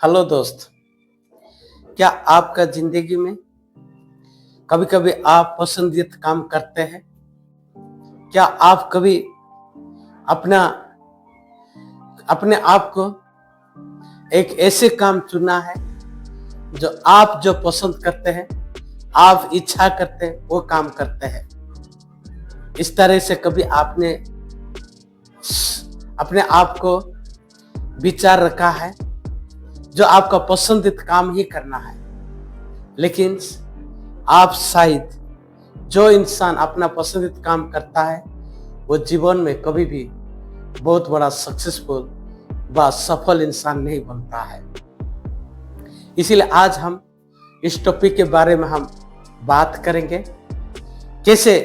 Hello दोस्त। क्या आपका जिंदगी में कभी कभी आप पसंदीदा काम करते हैं? क्या आप कभी अपना अपने आप को एक ऐसे काम चुना है जो पसंद करते हैं, आप इच्छा करते हैं, वो काम करते हैं? इस तरह से कभी आपने अपने आप को विचार रखा है जो आपका पसंदीदा काम ही करना है, लेकिन आप शायद जो इंसान अपना पसंदीदा काम करता है वो जीवन में कभी भी बहुत बड़ा सक्सेसफुल व सफल इंसान नहीं बनता है। इसीलिए आज हम इस टॉपिक के बारे में हम बात करेंगे, कैसे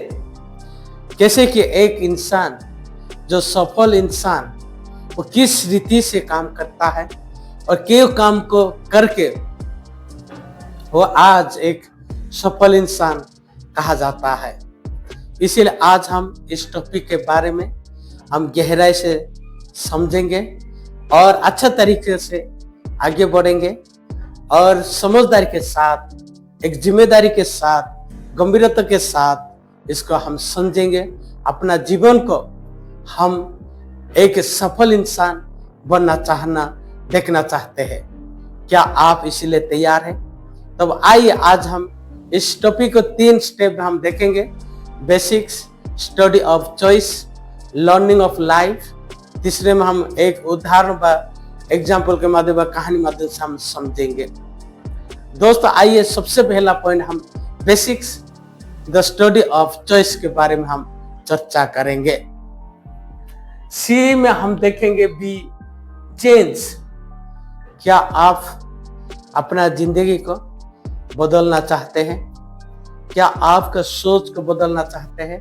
कैसे कि एक इंसान जो सफल इंसान वो किस रीति से काम करता है और क्यों काम को करके वो आज एक सफल इंसान कहा जाता है। इसीलिए आज हम इस टॉपिक के बारे में हम गहराई से समझेंगे और अच्छा तरीके से आगे बढ़ेंगे और समझदारी के साथ, एक जिम्मेदारी के साथ, गंभीरता के साथ इसको हम समझेंगे। अपना जीवन को हम एक सफल इंसान बनना देखना चाहते हैं। क्या आप इसीलिए तैयार हैं? तब आइए आज हम इस टॉपिक को 3 स्टेप में हम देखेंगे। Basics, study of choice, learning of life. तीसरे में हम एक उदाहरण व एग्जाम्पल के माध्यम कहानी माध्यम से हम समझेंगे। दोस्तों आइए सबसे पहला पॉइंट हम basics the study of choice के बारे में हम चर्चा करेंगे। सी में हम देखेंगे बी चेंज। क्या आप अपना जिंदगी को बदलना चाहते हैं? क्या आपका सोच को बदलना चाहते हैं?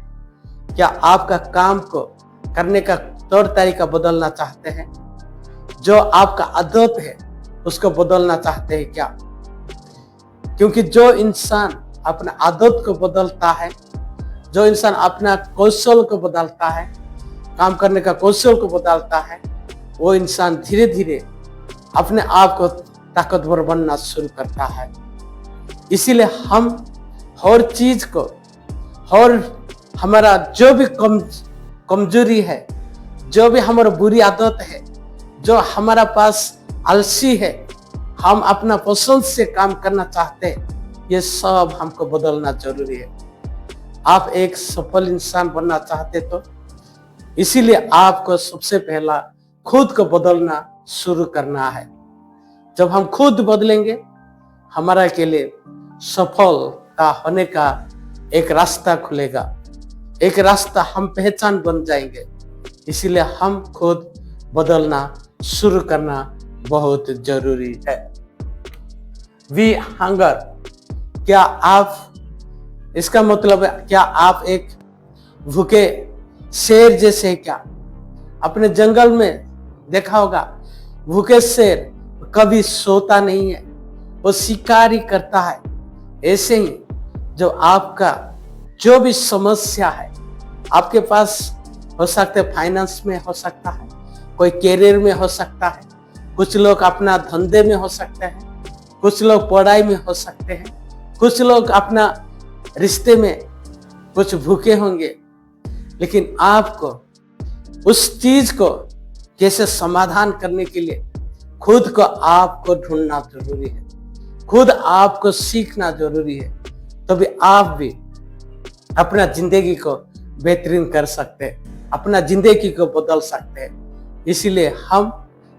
क्या आपका काम को करने का तौर तरीका बदलना चाहते हैं? जो आपका आदत है उसको बदलना चाहते हैं क्या? क्योंकि जो इंसान अपना आदत को बदलता है, जो इंसान अपना कौशल को बदलता है, काम करने का कौशल को बदलता है, वो इंसान धीरे धीरे अपने आप को ताकतवर बनना शुरू करता है। इसीलिए हम हर चीज को, और हमारा जो भी कमजोरी है, जो भी हमारा बुरी आदत है, जो हमारा पास आलसी है, हम अपना पसंद से काम करना चाहते हैं, ये सब हमको बदलना जरूरी है। आप एक सफल इंसान बनना चाहते तो इसीलिए आपको सबसे पहला खुद को बदलना शुरू करना है। जब हम खुद बदलेंगे, हमारा के लिए सफलता होने का एक रास्ता खुलेगा, एक रास्ता हम पहचान बन जाएंगे। इसीलिए हम खुद बदलना शुरू करना बहुत जरूरी है। We hunger. क्या आप, इसका मतलब है क्या आप एक भूखे शेर जैसे? क्या अपने जंगल में देखा होगा, भूखे शेर कभी सोता नहीं है, वो शिकार ही करता है। ऐसे ही जो आपका जो भी समस्या है, आपके पास हो सकता है, फाइनेंस में हो सकता है, कोई कैरियर में हो सकता है, कुछ लोग अपना धंधे में हो सकते हैं, कुछ लोग पढ़ाई में हो सकते हैं, कुछ लोग अपना रिश्ते में कुछ भूखे होंगे। लेकिन आपको उस चीज को कैसे समाधान करने के लिए खुद को आपको ढूंढना जरूरी है, खुद आपको सीखना जरूरी है। तभी आप भी अपना जिंदगी को बेहतरीन कर सकते हैं, अपना जिंदगी को बदल सकते हैं। इसीलिए हम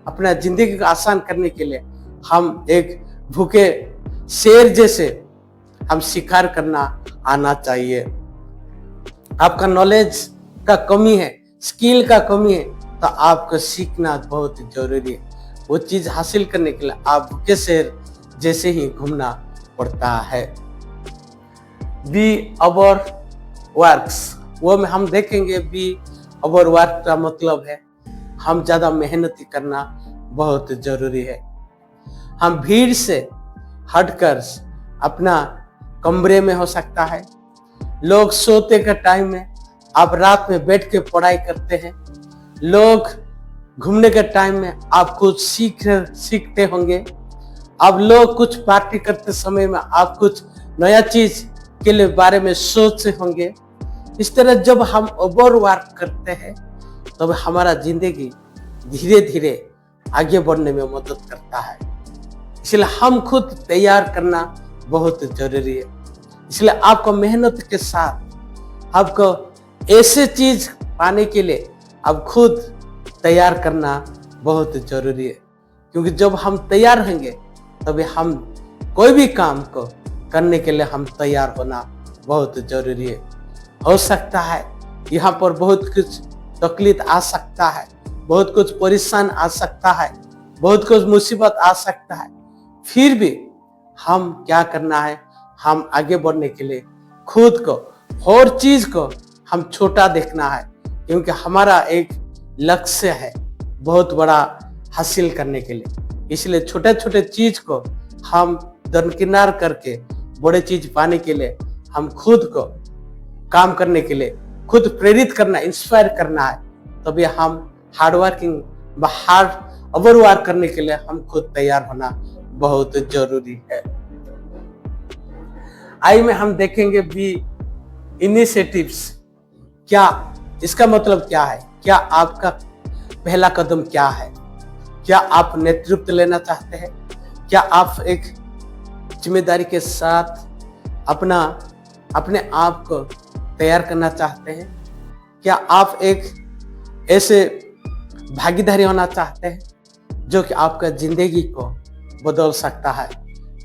अपना जिंदगी को आसान करने के लिए हम एक भूखे शेर जैसे हम शिकार करना आना चाहिए। आपका नॉलेज का कमी है, स्किल का कमी है, तो आपको सीखना बहुत जरूरी है। वो चीज हासिल करने के लिए आप भूखे शेर जैसे ही घूमना पड़ता है। बी अवर वर्क्स, वो में हम देखेंगे बी अवर वर्क का मतलब है हम ज्यादा मेहनती करना बहुत जरूरी है। हम भीड़ से हटकर अपना कमरे में हो सकता है, लोग सोते के टाइम में आप रात में बैठ के पढ़ाई करते हैं, लोग घूमने के टाइम में आप कुछ सीखते होंगे, अब लोग कुछ पार्टी करते समय में आप कुछ नया चीज के लिए बारे में सोचते होंगे। इस तरह जब हम ओवर वर्क करते हैं तब हमारा जिंदगी धीरे धीरे आगे बढ़ने में मदद करता है। इसलिए हम खुद तैयार करना बहुत जरूरी है। इसलिए आपको मेहनत के साथ आपको ऐसे चीज पाने के लिए अब खुद तैयार करना बहुत जरूरी है, क्योंकि जब हम तैयार होंगे तभी हम कोई भी काम को करने के लिए हम तैयार होना बहुत जरूरी है। हो सकता है यहाँ पर बहुत कुछ तकलीफ आ सकता है, बहुत कुछ परेशान आ सकता है, बहुत कुछ मुसीबत आ सकता है, फिर भी हम क्या करना है, हम आगे बढ़ने के लिए खुद को हर चीज को हम छोटा देखना है, क्योंकि हमारा एक लक्ष्य है बहुत बड़ा हासिल करने के लिए। इसलिए छोटे छोटे चीज को हम दरकिनार करके बड़े चीज पाने के लिए हम खुद को काम करने के लिए खुद प्रेरित करना, इंस्पायर करना है। तभी हम hard working hard over work करने के लिए हम खुद तैयार होना बहुत जरूरी है। आइए में हम देखेंगे भी इनिशिएटिव्स क्या, इसका मतलब क्या है, क्या आपका पहला कदम क्या है, क्या आप नेतृत्व लेना चाहते हैं, क्या आप एक जिम्मेदारी के साथ अपने आप को तैयार करना चाहते हैं, क्या आप एक ऐसे भागीदारी होना चाहते हैं जो कि आपका जिंदगी को बदल सकता है,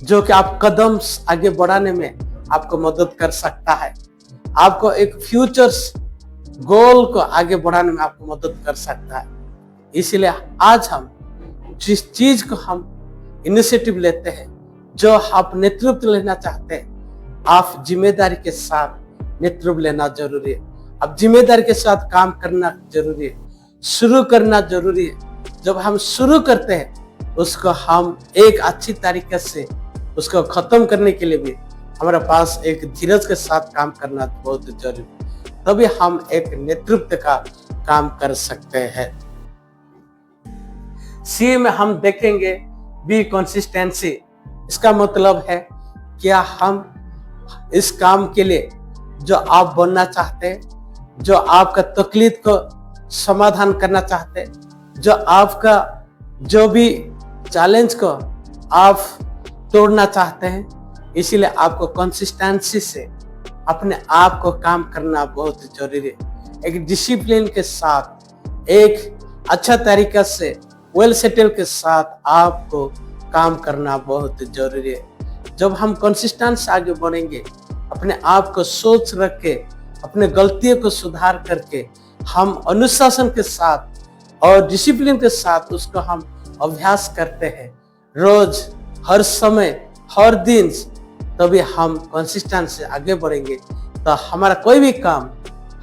जो कि आप कदम आगे बढ़ाने में आपको मदद कर सकता है, आपको एक फ्यूचर्स गोल को आगे बढ़ाने में आपको मदद कर सकता है। इसलिए आज हम जिस चीज को हम इनिशिएटिव लेते हैं, जो आप नेतृत्व लेना चाहते हैं, आप जिम्मेदारी के साथ नेतृत्व लेना जरूरी है। अब जिम्मेदारी के साथ काम करना जरूरी है, शुरू करना जरूरी है। जब हम शुरू करते हैं उसको हम एक अच्छी तरीके से उसको खत्म करने के लिए भी हमारे पास एक धीरज के साथ काम करना बहुत जरूरी है, तभी हम एक नेतृत्व का काम कर सकते हैं। सी में हम देखेंगे बी कंसिस्टेंसी। इसका मतलब है क्या हम इस काम के लिए जो आप बनना चाहते हैं, जो आपका तकलीफ को समाधान करना चाहते हैं, जो आपका जो भी चैलेंज को आप तोड़ना चाहते हैं, इसीलिए आपको कंसिस्टेंसी से अपने आप को काम करना बहुत जरूरी है। एक डिसिप्लिन के साथ, एक अच्छा तरीका से, वेल सेटल के साथ आपको काम करना बहुत जरूरी है। जब हम कंसिस्टेंट से आगे बढ़ेंगे, अपने आप को सोच रख के, अपने गलतियों को सुधार करके, हम अनुशासन के साथ और डिसिप्लिन के साथ उसको हम अभ्यास करते हैं रोज, हर समय, हर दिन, तभी हम कंसिस्टेंट से आगे बढ़ेंगे। तो हमारा कोई भी काम,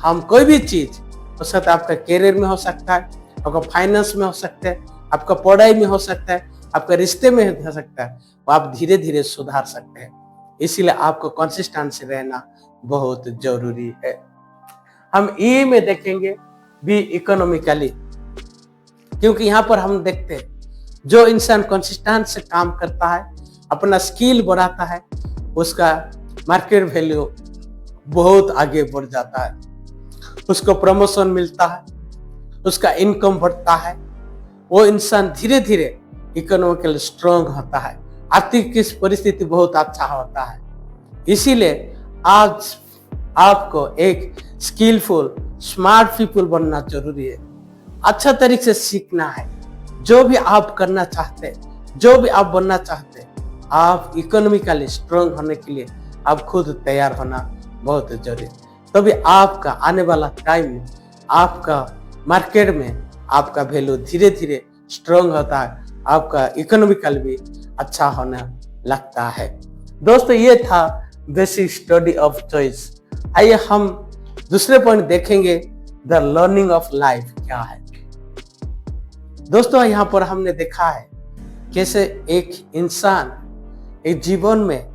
हम कोई भी चीज हो सकता है, आपका करियर में हो सकता है, आपका फाइनेंस में हो सकता है, आपका पढ़ाई में हो सकता है, आपका रिश्ते में हो सकता है, वो आप धीरे धीरे सुधार सकते हैं। इसीलिए आपको कंसिस्टेंट से रहना बहुत जरूरी है। हम ई में देखेंगे भी इकोनॉमिकली, क्योंकि यहाँ पर हम देखते हैं जो इंसान कंसिस्टेंट से काम करता है, अपना स्किल बढ़ाता है, उसका मार्केट वैल्यू बहुत आगे बढ़ जाता है, उसको प्रमोशन मिलता है, उसका इनकम बढ़ता है, वो इंसान धीरे धीरे इकोनॉमिकली स्ट्रांग होता है, आर्थिक की परिस्थिति बहुत अच्छा होता है। इसीलिए आज आपको एक स्किलफुल स्मार्ट पीपल बनना जरूरी है। अच्छा तरीके से सीखना है। जो भी आप करना चाहते हैं, जो भी आप बनना चाहते हैं, आप इकोनॉमिकली स्ट्रांग होने के लिए आप खुद तैयार होना बहुत जरूरी है। तभी आपका आने वाला टाइम में, आपका मार्केट में आपका वैल्यू धीरे धीरे स्ट्रांग होता है, आपका इकोनॉमिकल भी अच्छा होने लगता है। दोस्तों, ये था बेसिक स्टडी ऑफ चॉइस। आइए हम दूसरे पॉइंट देखेंगे, द लर्निंग ऑफ लाइफ क्या है। दोस्तों, यहाँ पर हमने देखा है कैसे एक इंसान, एक जीवन में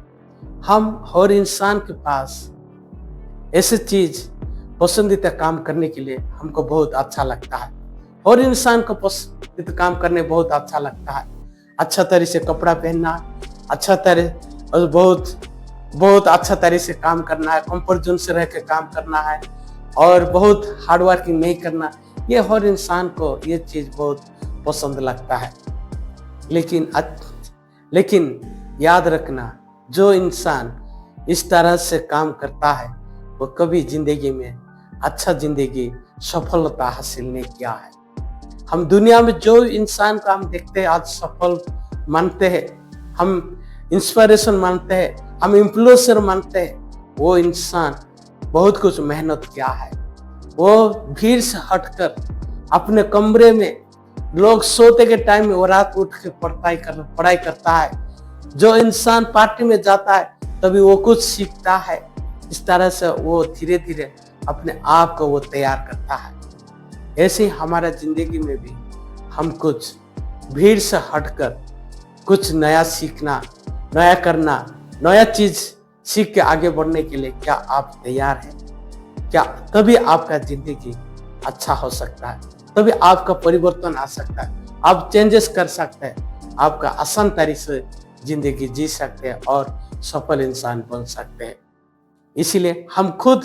हम हर इंसान के पास ऐसे चीज पसंदीदा काम करने के लिए हमको बहुत अच्छा लगता है। हर इंसान को पसंदीदा काम करने बहुत अच्छा लगता है। अच्छा तरह से कपड़ा पहनना, अच्छा तरह और बहुत अच्छा तरह से काम करना है, कंफर्ट जोन से रह के काम करना है और बहुत हार्ड वर्किंग नहीं करना। ये हर इंसान को ये चीज बहुत पसंद लगता है। लेकिन याद रखना, जो इंसान इस तरह से काम करता है वो कभी जिंदगी में अच्छा जिंदगी सफलता हासिल नहीं किया है। हम दुनिया में जो इंसान को हम देखते हैं आज सफल मानते हैं, हम इंस्पिरेशन मानते हैं, हम इन्फ्लुएंसर मानते हैं, वो इंसान बहुत कुछ मेहनत किया है। वो भीड़ से हटकर अपने कमरे में लोग सोते के टाइम में वो रात उठ के पढ़ाई करता है। जो इंसान पार्टी में जाता है तभी वो कुछ सीखता है। इस तरह से वो धीरे धीरे अपने आप को वो तैयार करता है। ऐसे ही हमारा जिंदगी में भी हम कुछ भीड़ से हटकर कुछ नया सीखना, नया करना, नया चीज सीख के आगे बढ़ने के लिए क्या आप तैयार हैं? क्या तभी आपका जिंदगी अच्छा हो सकता है, तभी आपका परिवर्तन आ सकता है, आप चेंजेस कर सकते हैं, आपका आसान तरीके से जिंदगी जी सकते हैं और सफल इंसान बन सकते हैं। इसीलिए हम खुद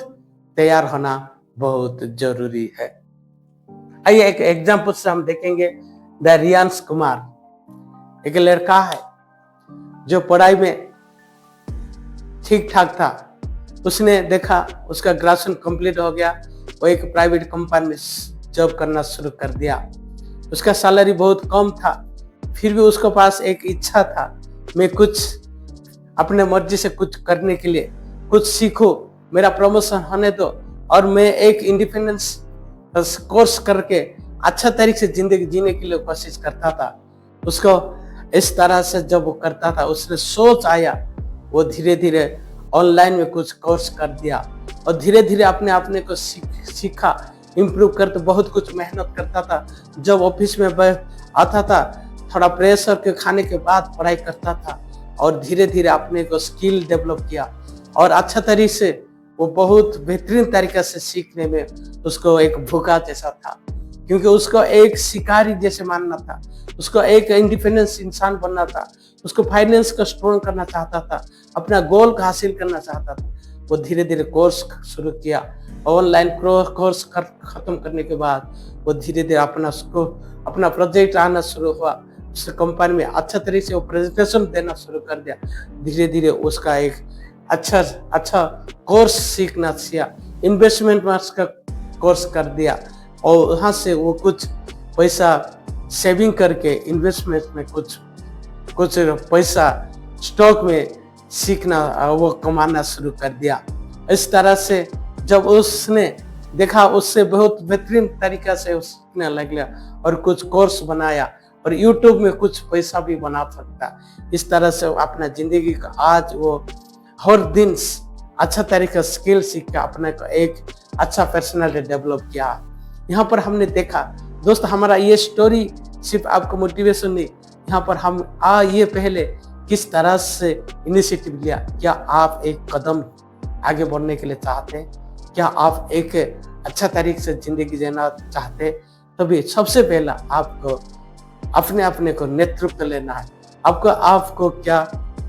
तैयार होना बहुत जरूरी है। आइए एक एग्जाम्पल से हम देखेंगे। द रियांश कुमार एक लड़का है जो पढ़ाई में ठीक ठाक था। उसने देखा उसका ग्रेजुएशन कंप्लीट हो गया, वो एक प्राइवेट कंपनी में जॉब करना शुरू कर दिया। उसका सैलरी बहुत कम था, फिर भी उसके पास एक इच्छा था, मैं कुछ अपने मर्जी से कुछ करने के लिए कुछ सीखूं, मेरा प्रमोशन होने दो और मैं एक इंडिपेंडेंस कोर्स करके अच्छा तरीके से जिंदगी जीने के लिए कोशिश करता था। उसको इस तरह से जब वो करता था, उसने सोच आया, वो धीरे धीरे ऑनलाइन में कुछ कोर्स कर दिया और धीरे धीरे अपने को सीखा, इम्प्रूव करते बहुत कुछ मेहनत करता था। जब ऑफिस में आता था थोड़ा प्रेशर के खाने के बाद पढ़ाई करता था और धीरे धीरे अपने को स्किल डेवलप किया और अच्छा तरीके से वो बहुत बेहतरीन तरीके से सीखने में उसको एक भूखा जैसा था, क्योंकि उसको एक शिकारी जैसे मानना था, उसको एक इंडिपेंडेंस इंसान बनना था, उसको फाइनेंस को स्ट्रॉन्ग करना चाहता था, अपना गोल को हासिल करना चाहता था। वो धीरे धीरे कोर्स शुरू किया, ऑनलाइन कोर्स खत्म करने के बाद वो धीरे धीरे अपना प्रोजेक्ट आना शुरू हुआ। उस कंपनी में अच्छा तरीके से वो प्रेजेंटेशन देना शुरू कर दिया। धीरे धीरे उसका एक अच्छा कोर्स सीखना सीखा, इन्वेस्टमेंट का कोर्स कर दिया और वहाँ से वो कुछ पैसा सेविंग करके इन्वेस्टमेंट में कुछ पैसा स्टॉक में सीखना वो कमाना शुरू कर दिया। इस तरह से जब उसने देखा उससे बहुत बेहतरीन तरीका से सीखने लग गया और कुछ कोर्स बनाया और यूट्यूब में कुछ पैसा भी बना सकता। इस तरह से अपना जिंदगी का आज वो हर दिन अच्छा तरीका स्किल सीख के अपने को एक अच्छा पर्सनालिटी डेवलप किया। यहाँ पर हमने देखा दोस्त, हमारा ये स्टोरी सिर्फ आपको मोटिवेशन नहीं, यहाँ पर हम ये पहले किस तरह से इनिशिएटिव लिया। क्या आप एक कदम आगे बढ़ने के लिए चाहते हैं? क्या आप एक अच्छा तरीके से जिंदगी जीना चाहते हैं? तभी सबसे पहला आपको अपने को नेतृत्व लेना है। आपको क्या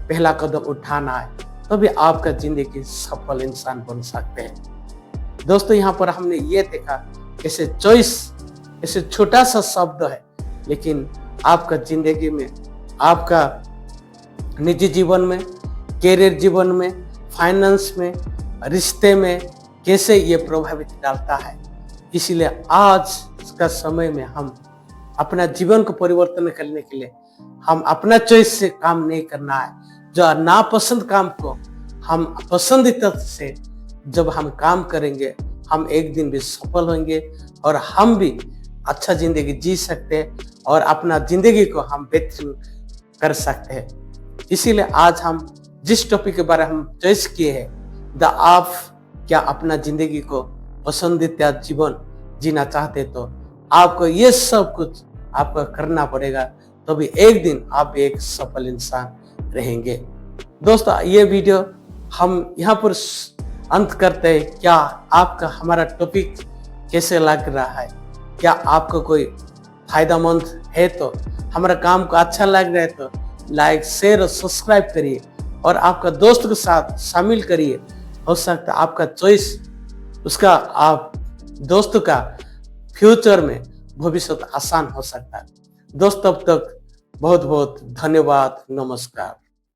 पहला कदम उठाना है, तभी आपका जिंदगी सफल इंसान बन सकते हैं। दोस्तों यहाँ पर हमने ये देखा कैसे चॉइस ऐसे छोटा सा शब्द है, लेकिन आपका जिंदगी में, आपका निजी जीवन में, कैरियर जीवन में, फाइनेंस में, रिश्ते में कैसे ये प्रभावित डालता है। इसीलिए आज का समय में हम अपना जीवन को परिवर्तन करने के लिए हम अपना चॉइस से काम नहीं करना है। जो नापसंद काम को हम पसंदीदा से जब हम काम करेंगे, हम एक दिन भी सफल होंगे और हम भी अच्छा जिंदगी जी सकते हैं और अपना जिंदगी को हम बेहतर कर सकते हैं। इसीलिए आज हम जिस टॉपिक के बारे में हम चॉइस किए हैं, आप क्या अपना जिंदगी को पसंदीदा जीवन जीना चाहते तो आपको ये सब कुछ आपको करना पड़ेगा, तभी एक दिन आप एक सफल इंसान रहेंगे। दोस्तों ये वीडियो हम यहाँ पर अंत करते हैं। क्या आपका हमारा टॉपिक कैसे लग रहा है? क्या आपको कोई फायदेमंद है तो हमारा काम को अच्छा लग रहा है तो लाइक शेयर और सब्सक्राइब करिए और आपका दोस्त के साथ शामिल करिए। हो सकता है आपका चॉइस उसका आप दोस्त का फ्यूचर में भविष्य आसान हो सकता है। दोस्त तब तक बहुत बहुत धन्यवाद, नमस्कार।